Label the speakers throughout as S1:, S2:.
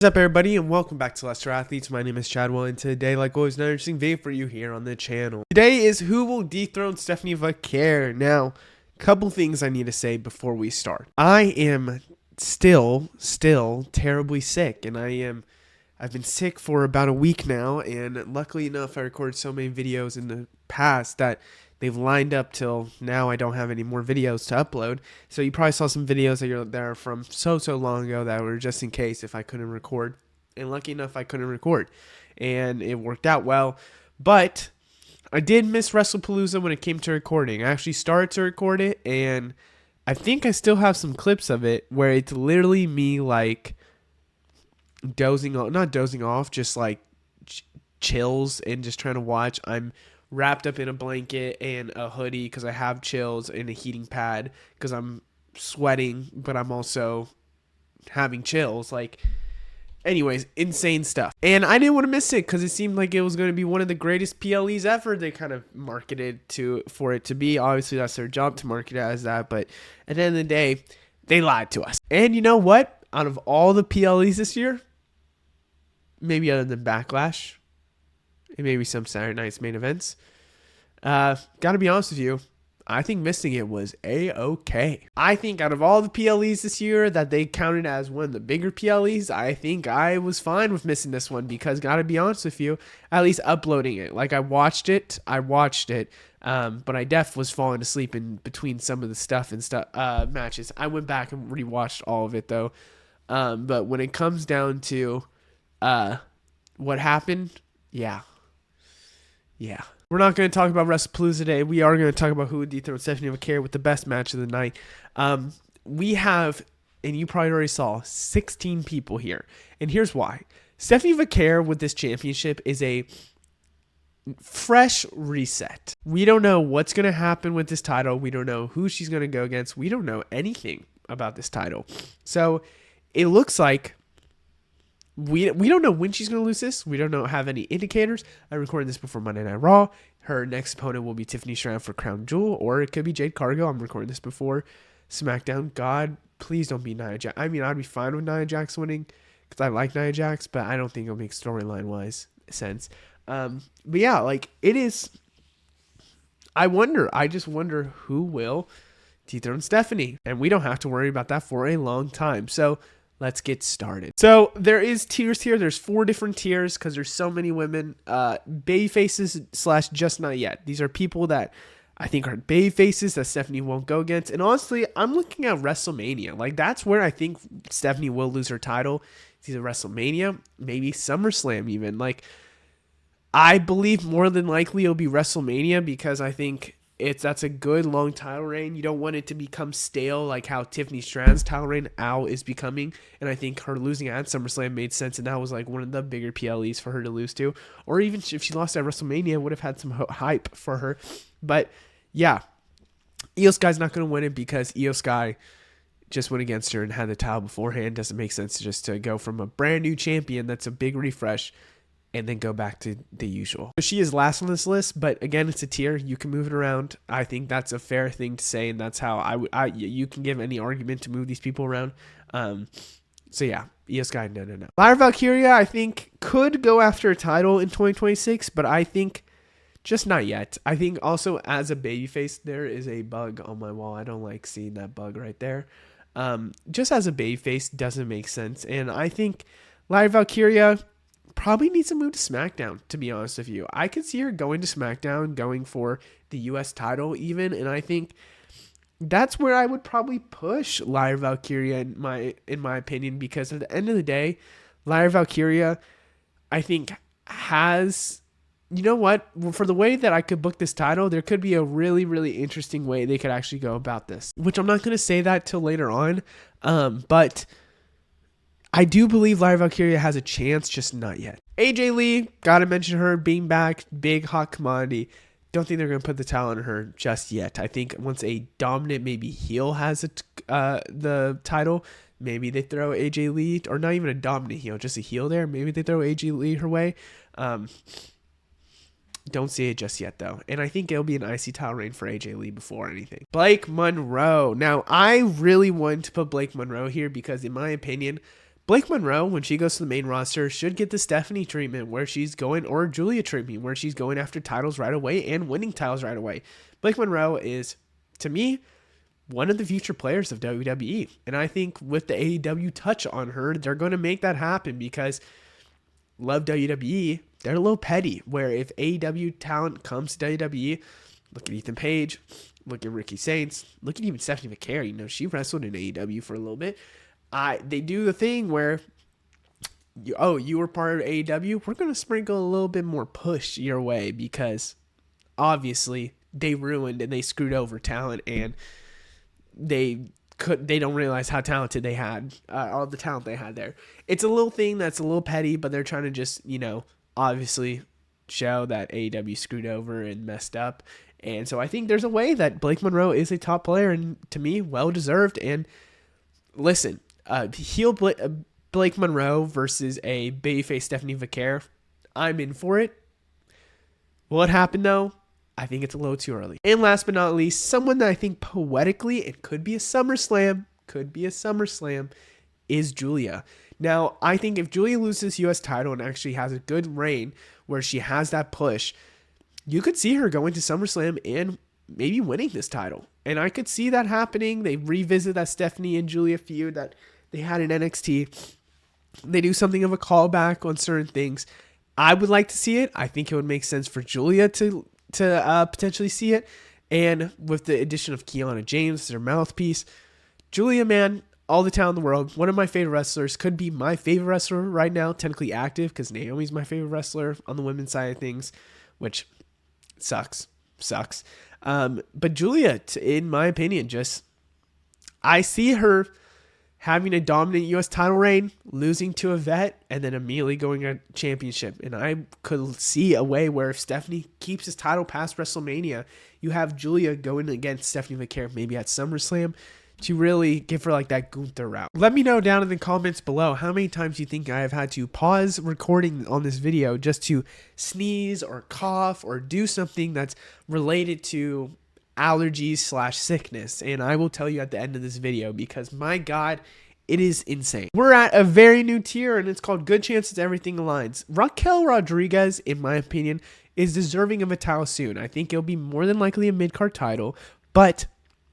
S1: What's up, everybody, and welcome back to Lester Athletes. My name is Chadwell, and today, like always, another interesting video for you here on the channel. Today is who will dethrone Stephanie Vaquer. Now, couple things I need to say before we start. I am still terribly sick, and I've been sick for about a week now, and luckily enough, I recorded so many videos in the past that they've lined up till now. I don't have any more videos to upload. So you probably saw some videos that are from so long ago that were just in case if I couldn't record. And lucky enough, I couldn't record. And it worked out well. But I did miss WrestlePalooza when it came to recording. I actually started to record it, and I think I still have some clips of it where it's literally me like not dozing off, just like chills and just trying to watch. I'm wrapped up in a blanket and a hoodie because I have chills and a heating pad because I'm sweating, but I'm also having chills. Anyways, insane stuff. And I didn't want to miss it because it seemed like it was going to be one of the greatest PLEs ever. They kind of marketed for it to be. Obviously, that's their job to market it as that. But at the end of the day, they lied to us. And you know what? Out of all the PLEs this year, maybe other than Backlash, and maybe some Saturday Night's main events, gotta be honest with you, I think missing it was A-okay. I think out of all the PLEs this year that they counted as one of the bigger PLEs, I think I was fine with missing this one because, gotta be honest with you, at least uploading it. Like, I watched it, but I was falling asleep in between some of the matches. I went back and rewatched all of it, though. But when it comes down to what happened, yeah. We're not going to talk about WrestlePalooza today. We are going to talk about who would dethrone Stephanie Vaquer with the best match of the night. We have, and you probably already saw, 16 people here. And here's why. Stephanie Vaquer with this championship is a fresh reset. We don't know what's going to happen with this title. We don't know who she's going to go against. We don't know anything about this title. So it looks like we don't know when she's going to lose this. We don't have any indicators. I recorded this before Monday Night Raw. Her next opponent will be Tiffany Stratton for Crown Jewel, or it could be Jade Cargill. I'm recording this before SmackDown. God, please don't be Nia Jax. I mean, I'd be fine with Nia Jax winning because I like Nia Jax, but I don't think it'll make storyline-wise sense. But yeah, it is. I just wonder who will dethrone Stephanie, and we don't have to worry about that for a long time. So let's get started. So there is tiers here. There's 4 different tiers because there's so many women. Baby faces / just not yet. These are people that I think are baby faces that Stephanie won't go against. And honestly, I'm looking at WrestleMania. That's where I think Stephanie will lose her title. It's either WrestleMania, maybe SummerSlam even. I believe more than likely it'll be WrestleMania because I think that's a good long title reign. You don't want it to become stale like how Tiffany Stratton's title reign is becoming. And I think her losing at SummerSlam made sense, and that was one of the bigger PLEs for her to lose to. Or even if she lost at WrestleMania, would have had some hype for her. But yeah, Io Sky's not going to win it because Io Sky just went against her and had the title beforehand. Doesn't make sense to go from a brand new champion that's a big refresh and then go back to the usual. So she is last on this list, but again, it's a tier. You can move it around. I think that's a fair thing to say, and that's how you can give any argument to move these people around. So yeah, Io Sky, no. Lyra Valkyria, I think, could go after a title in 2026, but I think just not yet. I think also as a babyface, there is a bug on my wall. I don't like seeing that bug right there. Just as a babyface doesn't make sense, and I think Lyra Valkyria probably needs to move to SmackDown, to be honest with you. I could see her going to SmackDown, going for the U.S. title even, and I think that's where I would probably push Lyra Valkyria in my opinion, because at the end of the day, Lyra Valkyria, I think, has, you know what, for the way that I could book this title, there could be a really, really interesting way they could actually go about this, which I'm not going to say that till later on, but I do believe Lyra Valkyria has a chance, just not yet. AJ Lee, gotta mention her being back, big hot commodity. Don't think they're gonna put the title on her just yet. I think once a dominant, maybe heel has the title, maybe they throw AJ Lee, or not even a dominant heel, just a heel there. Maybe they throw AJ Lee her way. Don't see it just yet, though. And I think it'll be an IC title reign for AJ Lee before anything. Blake Monroe. Now, I really want to put Blake Monroe here because, in my opinion, Blake Monroe, when she goes to the main roster, should get the Stephanie treatment where she's going, or Julia treatment where she's going after titles right away and winning titles right away. Blake Monroe is, to me, one of the future players of WWE. And I think with the AEW touch on her, they're going to make that happen because love WWE. They're a little petty where if AEW talent comes to WWE, look at Ethan Page, look at Ricky Saints, look at even Stephanie Vaquer. You know, she wrestled in AEW for a little bit. They do the thing where, you were part of AEW. We're going to sprinkle a little bit more push your way because obviously they ruined and they screwed over talent, and they don't realize how talented they had, all the talent they had there. It's a little thing that's a little petty, but they're trying to just, obviously show that AEW screwed over and messed up. And so I think there's a way that Blake Monroe is a top player, and to me, well-deserved. And listen, heel Blake Monroe versus a babyface Stephanie Vaquer, I'm in for it. Will it happen though? I think it's a little too early. And last but not least, someone that I think poetically it could be a SummerSlam, is Julia. Now, I think if Julia loses U.S. title and actually has a good reign where she has that push, you could see her going to SummerSlam and maybe winning this title. And I could see that happening. They revisit that Stephanie and Julia feud that they had in NXT. They do something of a callback on certain things. I would like to see it. I think it would make sense for Julia to potentially see it. And with the addition of Kiana James as her mouthpiece, Julia, man, all the talent in the world. One of my favorite wrestlers, could be my favorite wrestler right now, technically active, because Naomi's my favorite wrestler on the women's side of things, which sucks. But Julia, in my opinion, I see her having a dominant U.S. title reign, losing to a vet, and then immediately going a championship. And I could see a way where if Stephanie keeps his title past WrestleMania, you have Julia going against Stephanie Vaquer maybe at SummerSlam to really give her like that Gunther route. Let me know down in the comments below how many times you think I have had to pause recording on this video just to sneeze or cough or do something that's related to allergies/sickness. And I will tell you at the end of this video because my God, it is insane. We're at a very new tier and it's called Good Chances Everything Aligns. Raquel Rodriguez, in my opinion, is deserving of a title soon. I think it'll be more than likely a mid-card title, but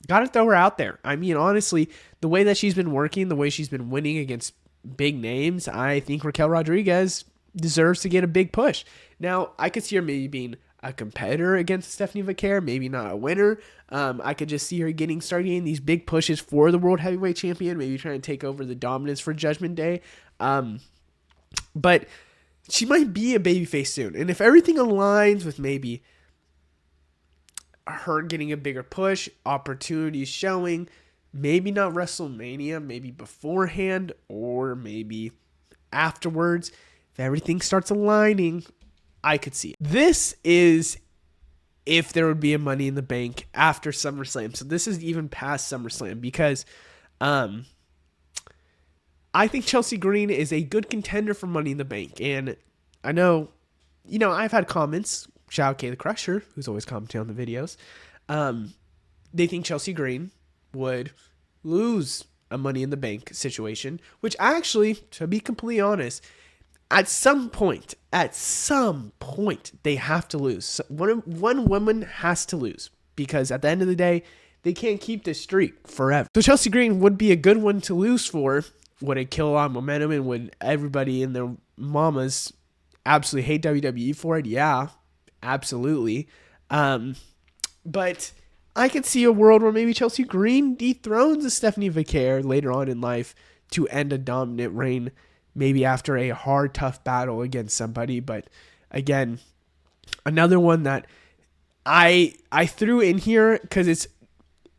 S1: gotta throw her out there. I mean, honestly, the way that she's been working, the way she's been winning against big names, I think Raquel Rodriguez deserves to get a big push. Now, I could see her maybe being a competitor against Stephanie Vaquer, maybe not a winner. I could just see her starting getting these big pushes for the World Heavyweight Champion, maybe trying to take over the dominance for Judgment Day. But she might be a babyface soon. And if everything aligns with maybe her getting a bigger push, opportunities showing, maybe not WrestleMania, maybe beforehand or maybe afterwards, if everything starts aligning, I could see it. This is if there would be a Money in the Bank after SummerSlam. So this is even past SummerSlam because I think Chelsea Green is a good contender for Money in the Bank. And I know, I've had comments. Shout out Kay the Crusher, who's always commenting on the videos. They think Chelsea Green would lose a Money in the Bank situation, which actually, to be completely honest, at some point, they have to lose. So one woman has to lose because at the end of the day, they can't keep this streak forever. So Chelsea Green would be a good one to lose for. Would it kill a lot of momentum and would everybody and their mamas absolutely hate WWE for it? Yeah, absolutely. But I could see a world where maybe Chelsea Green dethrones a Stephanie Vaquer later on in life to end a dominant reign, maybe after a hard, tough battle against somebody. But again, another one that I threw in here because it's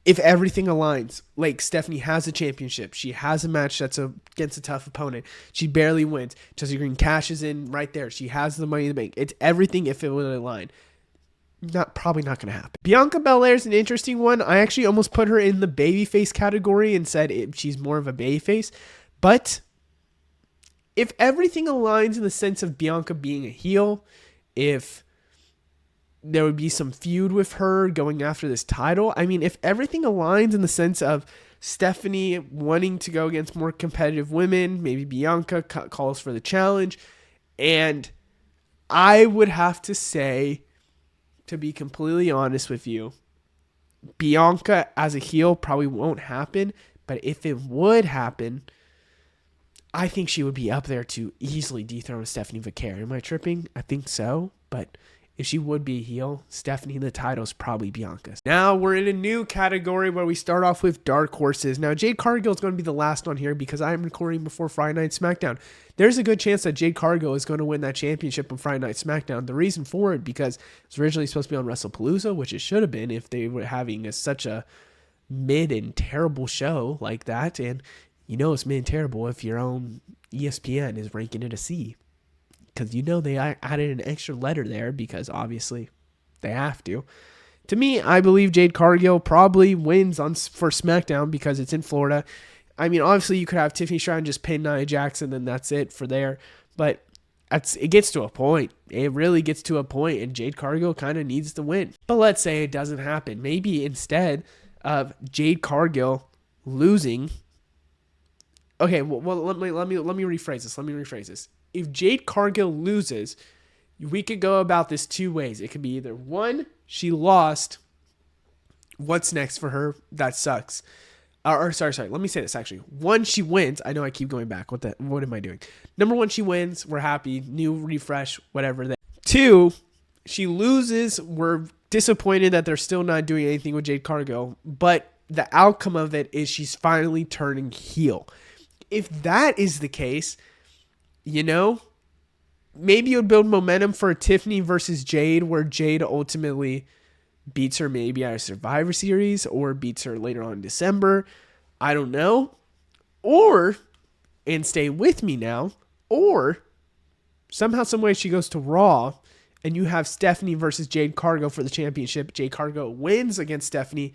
S1: if everything aligns. Like Stephanie has a championship. She has a match that's against a tough opponent. She barely wins. Chelsea Green cashes in right there. She has the Money in the Bank. It's everything if it would align. Probably not going to happen. Bianca Belair is an interesting one. I actually almost put her in the babyface category and said she's more of a babyface. But if everything aligns in the sense of Bianca being a heel, if there would be some feud with her going after this title, I mean, if everything aligns in the sense of Stephanie wanting to go against more competitive women. Maybe Bianca calls for the challenge. And I would have to say, to be completely honest with you, Bianca as a heel probably won't happen. But if it would happen, I think she would be up there to easily dethrone Stephanie Vaquer. Am I tripping? I think so. But if she would be a heel, Stephanie in the title is probably Bianca's. Now we're in a new category where we start off with dark horses. Now Jade Cargill is going to be the last one here because I'm recording before Friday Night SmackDown. There's a good chance that Jade Cargill is going to win that championship on Friday Night SmackDown. The reason for it, because it was originally supposed to be on WrestlePalooza, which it should have been if they were having such a mid and terrible show like that. And you know it's mid and terrible if your own ESPN is ranking it a C. Because you know they added an extra letter there because obviously they have to. To me, I believe Jade Cargill probably wins for SmackDown because it's in Florida. I mean, obviously you could have Tiffany Stratton just pin Nia Jax and then that's it for there. But it gets to a point. It really gets to a point and Jade Cargill kind of needs to win. But let's say it doesn't happen. Maybe instead of Jade Cargill losing. Okay, well let me rephrase this. If Jade Cargill loses, we could go about this two ways. It could be either one, she lost. What's next for her? That sucks. Sorry. Let me say this actually. One, she wins. I know I keep going back. What am I doing? Number one, she wins. We're happy. New refresh, whatever. Two, she loses. We're disappointed that they're still not doing anything with Jade Cargill. But the outcome of it is she's finally turning heel. If that is the case, you know, maybe it would build momentum for Tiffany versus Jade, where Jade ultimately beats her maybe at a Survivor Series or beats her later on in December. I don't know. Or, and stay with me now, or somehow, some way she goes to Raw and you have Stephanie versus Jade Cargill for the championship. Jade Cargill wins against Stephanie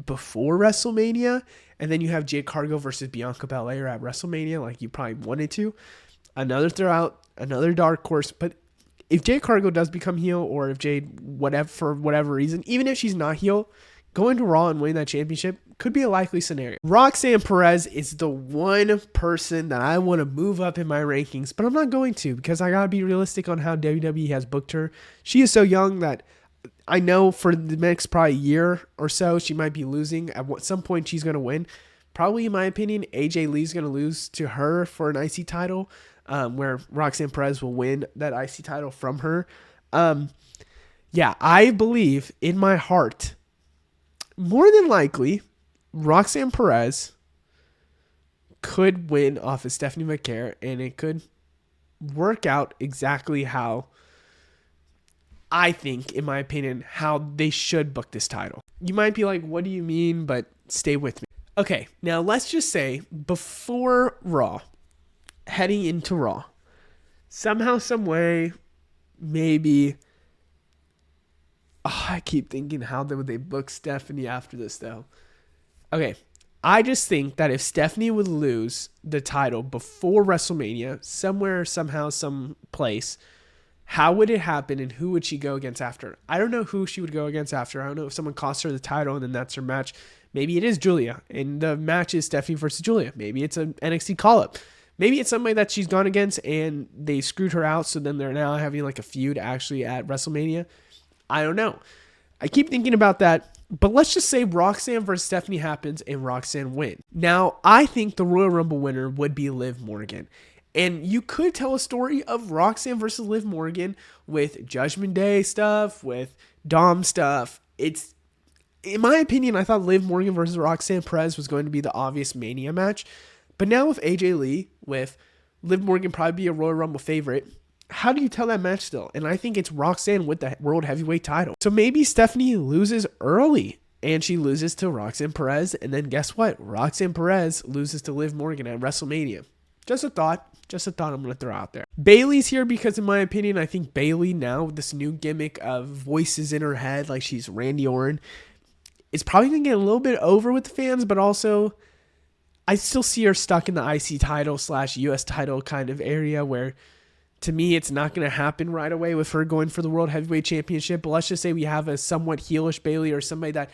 S1: before WrestleMania. And then you have Jade Cargill versus Bianca Belair at WrestleMania like you probably wanted to. Another throughout, another dark horse. But if Jade Cargill does become heel, or if Jade, for whatever reason, even if she's not heel, going to Raw and winning that championship could be a likely scenario. Roxanne Perez is the one person that I want to move up in my rankings, but I'm not going to because I got to be realistic on how WWE has booked her. She is so young that I know for the next probably year or so, she might be losing. At some point, she's going to win. Probably, in my opinion, AJ Lee's going to lose to her for an IC title. Where Roxanne Perez will win that IC title from her. Yeah, I believe in my heart, more than likely, Roxanne Perez could win off of Stephanie Vaquer, and it could work out exactly how I think, in my opinion, how they should book this title. You might be like, what do you mean? But stay with me. Okay, now let's just say before Raw, heading into Raw, somehow, some way, maybe. Oh, I keep thinking, how would they book Stephanie after this, though? Okay, I just think that if Stephanie would lose the title before WrestleMania, somewhere, somehow, some place, how would it happen and who would she go against after? I don't know who she would go against after. I don't know if someone costs her the title and then that's her match. Maybe it is Julia, and the match is Stephanie versus Julia. Maybe it's an NXT call-up. Maybe it's somebody that she's gone against and they screwed her out, so then they're now having like a feud actually at WrestleMania. I don't know. I keep thinking about that, but let's just say Roxanne versus Stephanie happens and Roxanne wins. Now, I think the Royal Rumble winner would be Liv Morgan. And you could tell a story of Roxanne versus Liv Morgan with Judgment Day stuff, with Dom stuff. It's, in my opinion, I thought Liv Morgan versus Roxanne Perez was going to be the obvious Mania match. But now with AJ Lee, with Liv Morgan probably be a Royal Rumble favorite, how do you tell that match still? And I think it's Roxanne with the World Heavyweight title. So maybe Stephanie loses early and she loses to Roxanne Perez. And then guess what? Roxanne Perez loses to Liv Morgan at WrestleMania. Just a thought I'm going to throw out there. Bayley's here because, in my opinion, I think Bayley now with this new gimmick of voices in her head, like she's Randy Orton, is probably going to get a little bit over with the fans, but also I still see her stuck in the IC title / US title kind of area where, to me, it's not going to happen right away with her going for the World Heavyweight Championship. But let's just say we have a somewhat heelish Bayley or somebody that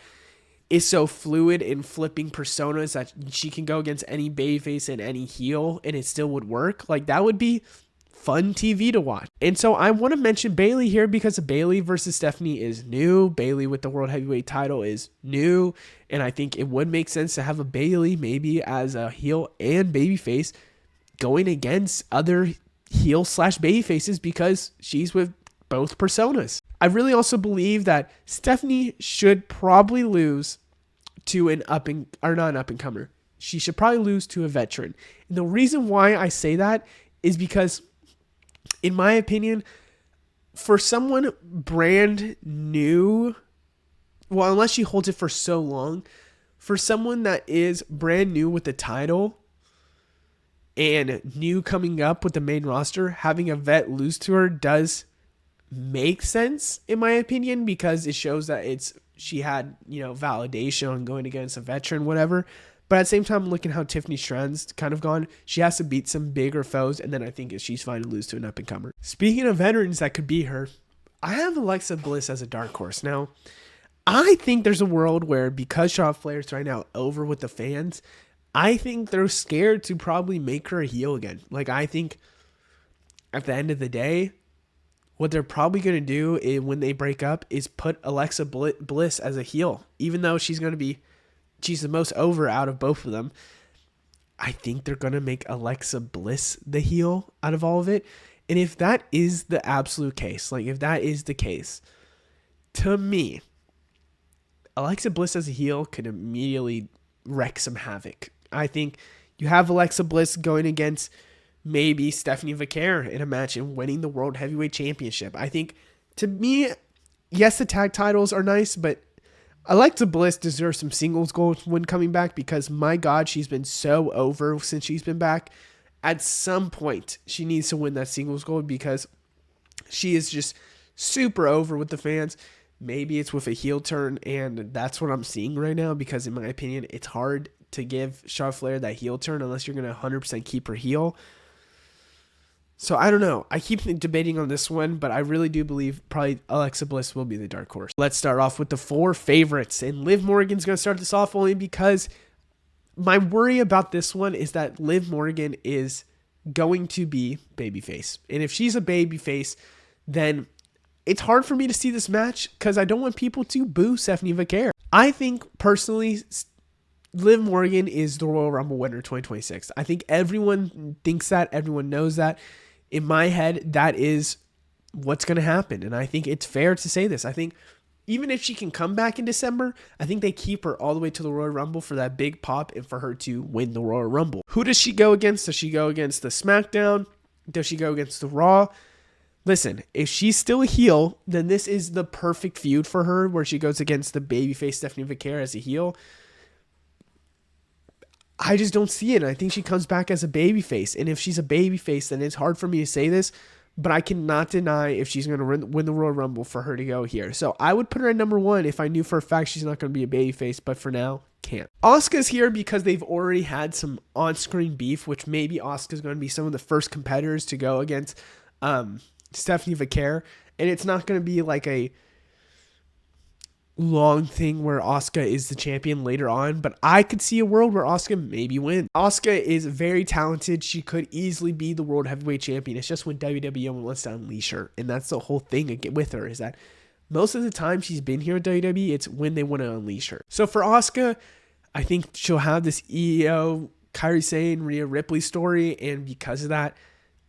S1: is so fluid in flipping personas that she can go against any babyface and any heel and it still would work. Like, that would be fun TV to watch. And so I want to mention Bayley here because Bayley versus Stephanie is new. Bayley with the World Heavyweight title is new. And I think it would make sense to have a Bayley maybe as a heel and babyface going against other heel slash babyfaces because she's with both personas. I really also believe that Stephanie should probably lose to not an up and comer. She should probably lose to a veteran. And the reason why I say that is because, in my opinion, for someone brand new, well, unless she holds it for so long, for someone that is brand new with the title and new coming up with the main roster, having a vet lose to her does make sense, in my opinion, because it shows that she had, validation on going against a veteran, whatever. But at the same time, looking how Tiffany Stratton's kind of gone, she has to beat some bigger foes, and then I think she's fine to lose to an up-and-comer. Speaking of veterans that could beat her, I have Alexa Bliss as a dark horse. Now, I think there's a world where, because Charlotte Flair's right now over with the fans, I think they're scared to probably make her a heel again. Like, I think at the end of the day, what they're probably going to do when they break up is put Alexa Bliss as a heel, even though she's the most over out of both of them. I think they're going to make Alexa Bliss the heel out of all of it. And if that is the absolute case, to me, Alexa Bliss as a heel could immediately wreak some havoc. I think you have Alexa Bliss going against maybe Stephanie Vaquer in a match and winning the World Heavyweight Championship. I think, to me, yes, the tag titles are nice, but Alexa Bliss deserves some singles gold when coming back because, my God, she's been so over since she's been back. At some point, she needs to win that singles gold because she is just super over with the fans. Maybe it's with a heel turn, and that's what I'm seeing right now because, in my opinion, it's hard to give Charlotte Flair that heel turn unless you're going to 100% keep her heel. So I don't know. I keep debating on this one, but I really do believe probably Alexa Bliss will be the dark horse. Let's start off with the 4 favorites. And Liv Morgan's going to start this off only because my worry about this one is that Liv Morgan is going to be babyface. And if she's a babyface, then it's hard for me to see this match because I don't want people to boo Stephanie Vaquer. I think, personally, Liv Morgan is the Royal Rumble winner 2026. I think everyone thinks that. Everyone knows that. In my head, that is what's going to happen. And I think it's fair to say this. I think even if she can come back in December, I think they keep her all the way to the Royal Rumble for that big pop and for her to win the Royal Rumble. Who does she go against? Does she go against the SmackDown? Does she go against the Raw? Listen, if she's still a heel, then this is the perfect feud for her where she goes against the babyface Stephanie Vaquer as a heel. I just don't see it. And I think she comes back as a babyface. And if she's a babyface, then it's hard for me to say this, but I cannot deny if she's going to win the Royal Rumble for her to go here. So I would put her at number 1 if I knew for a fact she's not going to be a babyface, but for now, can't. Asuka's here because they've already had some on-screen beef, which maybe Asuka's going to be some of the first competitors to go against Stephanie Vaquer. And it's not going to be like a long thing where Asuka is the champion later on, but I could see a world where Asuka maybe wins. Asuka is very talented. She could easily be the World Heavyweight Champion. It's just when WWE wants to unleash her, and that's the whole thing with her, is that most of the time she's been here at WWE, it's when they want to unleash her. So for Asuka, I think she'll have this EO, Kairi Sane, Rhea Ripley story, and because of that,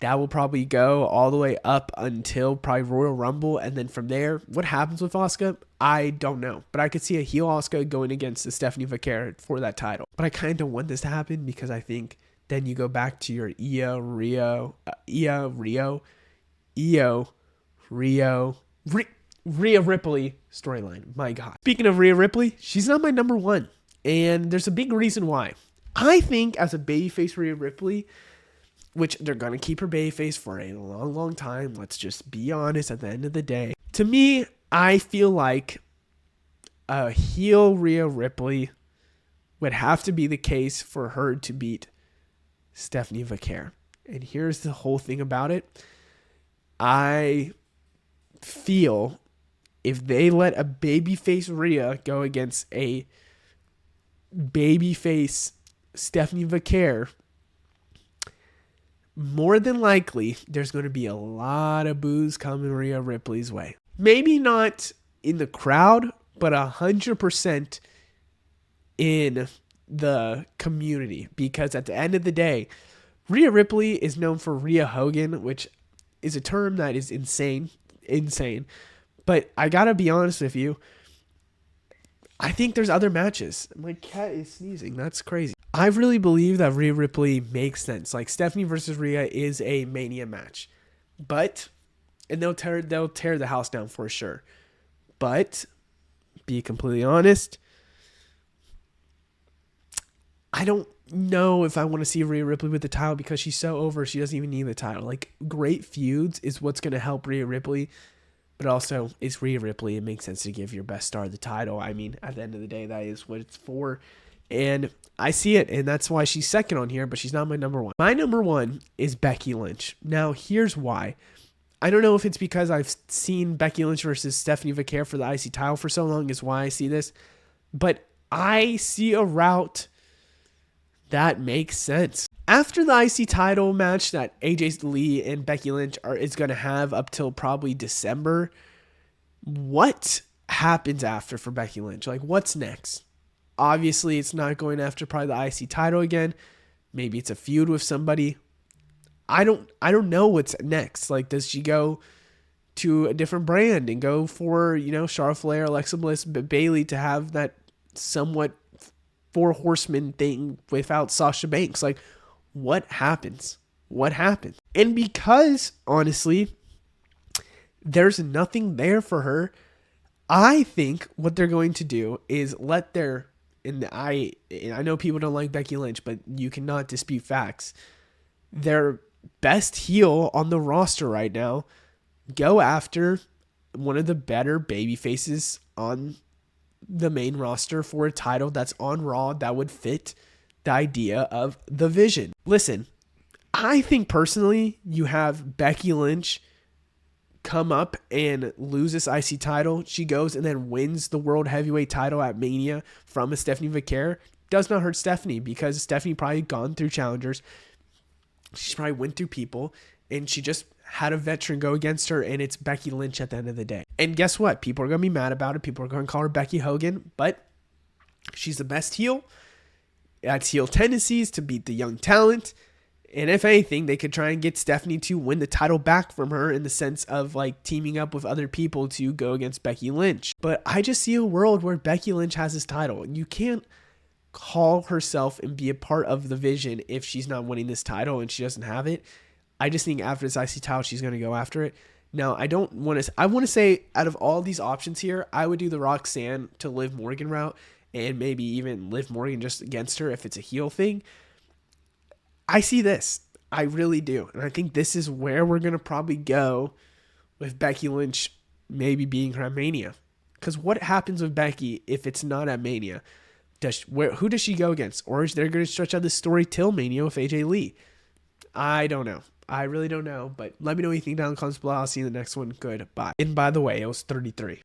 S1: that will probably go all the way up until probably Royal Rumble. And then from there, what happens with Asuka, I don't know. But I could see a heel Asuka going against the Stephanie Vaquer for that title. But I kind of don't want this to happen because I think then you go back to your Rhea Ripley storyline. My God. Speaking of Rhea Ripley, she's not my number 1. And there's a big reason why. I think as a babyface Rhea Ripley, which they're going to keep her babyface for a long, long time. Let's just be honest at the end of the day. To me, I feel like a heel Rhea Ripley would have to be the case for her to beat Stephanie Vaquer. And here's the whole thing about it. I feel if they let a babyface Rhea go against a babyface Stephanie Vaquer, more than likely, there's going to be a lot of boos coming Rhea Ripley's way. Maybe not in the crowd, but 100% in the community. Because at the end of the day, Rhea Ripley is known for Rhea Hogan, which is a term that is insane. But I gotta be honest with you, I think there's other matches. My cat is sneezing. That's crazy. I really believe that Rhea Ripley makes sense. Like Stephanie versus Rhea is a Mania match, and they'll tear the house down for sure. But be completely honest, I don't know if I want to see Rhea Ripley with the title because she's so over. She doesn't even need the title. Like, great feuds is what's going to help Rhea Ripley. But also, it's Rhea Ripley. It makes sense to give your best star the title. I mean, at the end of the day, that is what it's for. And I see it, and that's why she's second on here, but she's not my number one. My number one is Becky Lynch. Now, here's why. I don't know if it's because I've seen Becky Lynch versus Stephanie Vaquer for the IC title for so long is why I see this. But I see a route that makes sense. After the IC title match that AJ Lee and Becky Lynch is going to have up till probably December, what happens after for Becky Lynch? Like, what's next? Obviously, it's not going after probably the IC title again. Maybe it's a feud with somebody. I don't know what's next. Like, does she go to a different brand and go for, Charlotte Flair, Alexa Bliss, Bayley to have that somewhat Four Horsemen thing without Sasha Banks? Like, what happens? And because, honestly, there's nothing there for her, I think what they're going to do is let their, and I know people don't like Becky Lynch, but you cannot dispute facts. Their best heel on the roster right now go after one of the better baby faces on the main roster for a title that's on Raw that would fit the idea of the vision. Listen, I think personally you have Becky Lynch come up and lose this IC title. She goes and then wins the World Heavyweight title at Mania from a Stephanie Vaquer. Does not hurt Stephanie because Stephanie probably gone through challengers. She's probably went through people and she just had a veteran go against her, and it's Becky Lynch at the end of the day. And guess what? People are going to be mad about it. People are going to call her Becky Hogan, but she's the best heel. That's heel tendencies to beat the young talent. And if anything, they could try and get Stephanie to win the title back from her in the sense of like teaming up with other people to go against Becky Lynch. But I just see a world where Becky Lynch has this title. You can't call herself and be a part of the vision if she's not winning this title and she doesn't have it. I just think after this IC title, she's going to go after it. Now, I want to say out of all these options here, I would do the Roxanne to Liv Morgan route and maybe even Liv Morgan just against her if it's a heel thing. I see this. I really do. And I think this is where we're going to probably go with Becky Lynch maybe being her at Mania. Because what happens with Becky if it's not at Mania? Who does she go against? Or is they're going to stretch out this story till Mania with AJ Lee? I don't know. I really don't know. But let me know what you think down in the comments below. I'll see you in the next one. Goodbye. And by the way, it was 33.